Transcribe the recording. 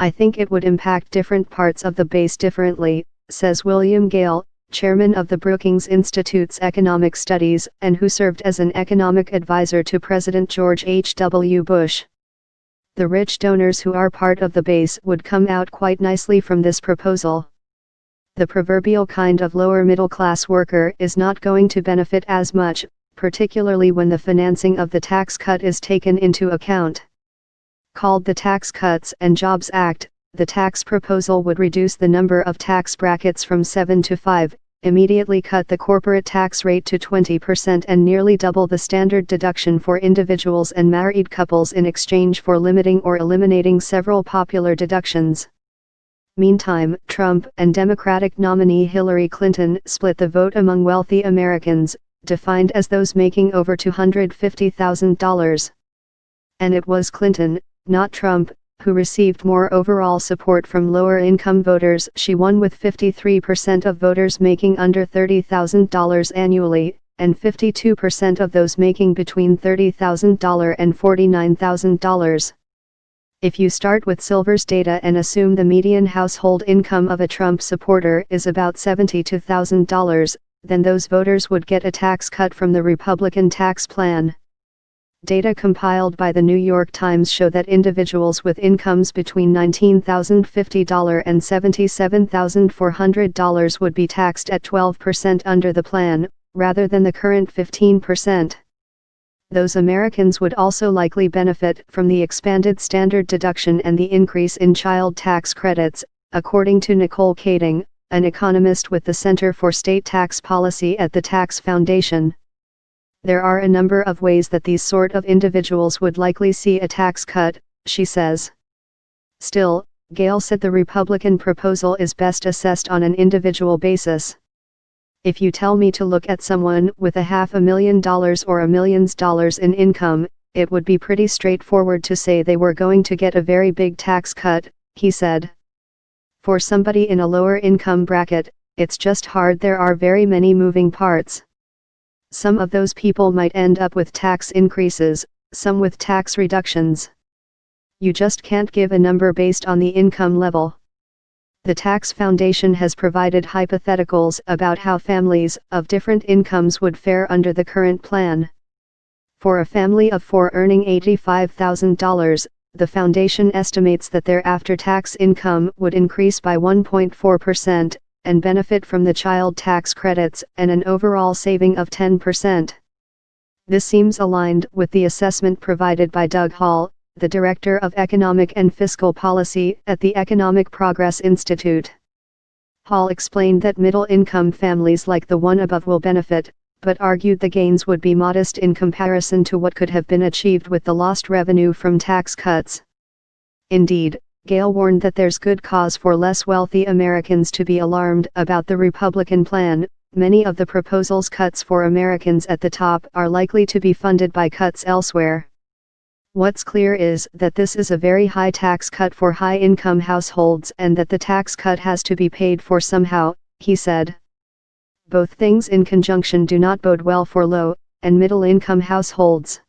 I think it would impact different parts of the base differently, says William Gale, chairman of the Brookings Institute's Economic Studies and who served as an economic advisor to President George H.W. Bush. The rich donors who are part of the base would come out quite nicely from this proposal. The proverbial kind of lower middle-class worker is not going to benefit as much, particularly when the financing of the tax cut is taken into account. Called the Tax Cuts and Jobs Act, the tax proposal would reduce the number of tax brackets from 7 to 5, immediately cut the corporate tax rate to 20% and nearly double the standard deduction for individuals and married couples in exchange for limiting or eliminating several popular deductions. Meantime, Trump and Democratic nominee Hillary Clinton split the vote among wealthy Americans, defined as those making over $250,000. And it was Clinton, not Trump, who received more overall support from lower-income voters. She won with 53% of voters making under $30,000 annually, and 52% of those making between $30,000 and $49,000. If you start with Silver's data and assume the median household income of a Trump supporter is about $72,000, then those voters would get a tax cut from the Republican tax plan. Data compiled by the New York Times show that individuals with incomes between $19,050 and $77,400 would be taxed at 12% under the plan, rather than the current 15%. Those Americans would also likely benefit from the expanded standard deduction and the increase in child tax credits, according to Nicole Kading, an economist with the Center for State Tax Policy at the Tax Foundation. There are a number of ways that these sort of individuals would likely see a tax cut, she says. Still, Gale said the Republican proposal is best assessed on an individual basis. If you tell me to look at someone with $500,000 or $1 million in income, it would be pretty straightforward to say they were going to get a very big tax cut, he said. For somebody in a lower income bracket, it's just hard. There are very many moving parts. Some of those people might end up with tax increases, some with tax reductions. You just can't give a number based on the income level. The Tax Foundation has provided hypotheticals about how families of different incomes would fare under the current plan. For a family of 4 earning $85,000, the foundation estimates that their after-tax income would increase by 1.4%, and benefit from the child tax credits and an overall saving of 10%. This seems aligned with the assessment provided by Doug Hall, the Director of Economic and Fiscal Policy at the Economic Progress Institute. Hall explained that middle-income families like the one above will benefit, but argued the gains would be modest in comparison to what could have been achieved with the lost revenue from tax cuts. Indeed, Gale warned that there's good cause for less wealthy Americans to be alarmed about the Republican plan. Many of the proposal's cuts for Americans at the top are likely to be funded by cuts elsewhere. What's clear is that this is a very high tax cut for high-income households and that the tax cut has to be paid for somehow, he said. Both things in conjunction do not bode well for low and middle-income households.